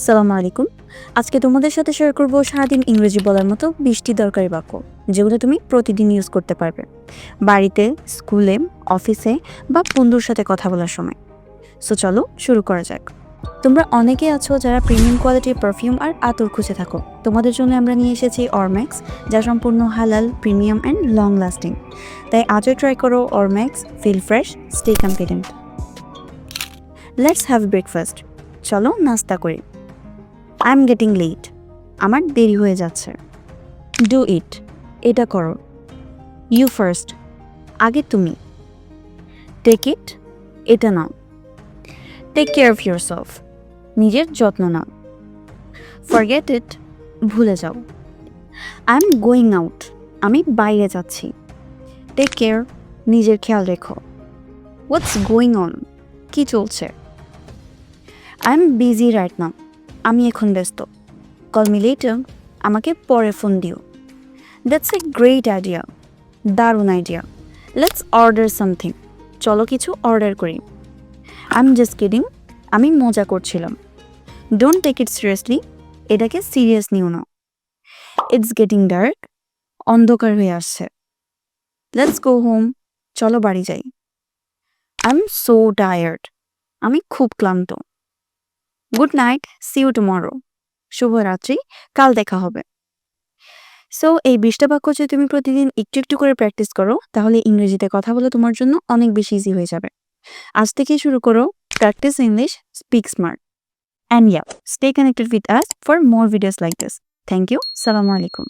সালামু আলাইকুম। আজকে তোমাদের সাথে শেয়ার করব সারাদিন ইংরেজি বলার মতো 20টি দরকারি বাক্য, যেগুলো তুমি প্রতিদিন ইউজ করতে পারবে বাড়িতে, স্কুলে, অফিসে বা বন্ধুর সাথে কথা বলার সময়। সো চলো শুরু করা যাক। তোমরা অনেকে আছো যারা প্রিমিয়াম কোয়ালিটির পারফিউম আর আতর খুঁজে থাকো। তোমাদের জন্য আমরা নিয়ে এসেছি অরম্যাক্স, যা সম্পূর্ণ হালাল, প্রিমিয়াম অ্যান্ড লং লাস্টিং। তাই আজও ট্রাই করো Ormax, feel fresh, stay confident. Let's have breakfast. চলো নাস্তা করি। I am getting late. আমার দেরি হয়ে যাচ্ছে। Do it. এটা করো। You first. আগে তুমি। Take it. এটা নাও। Take care of yourself. নিজের যত্ন নাও। Forget it. ভুলে যাও। I am going out. আমি বাইরে যাচ্ছি। Take care. নিজের খেয়াল রেখো। What's going on. কি চলছে? I am busy right now. আমি এখন ব্যস্ত। Call me later. আমাকে পরে ফোন দিও। That's a great idea. দারুণ আইডিয়া। Let's order something. চলো কিছু অর্ডার করি। I am just kidding. আমি মজা করছিলাম। Don't take it seriously. এটাকে সিরিয়াস নিও না। It's getting dark. অন্ধকার হয়ে আসছে। Let's go home. চলো বাড়ি যাই। I am so tired. আমি খুব ক্লান্ত। Good night, see you tomorrow. শুভরাত্রি, কাল দেখা হবে। সো এই 20টা বাক্য যদি তুমি প্রতিদিন একটু একটু করে প্র্যাকটিস করো, তাহলে ইংরেজিতে কথা বলা তোমার জন্য অনেক বেশি ইজি হয়ে যাবে। আজ থেকেই শুরু করো। Practice English, speak smart. And yeah, stay connected with us for more videos like this. Thank you. সালামু আলাইকুম।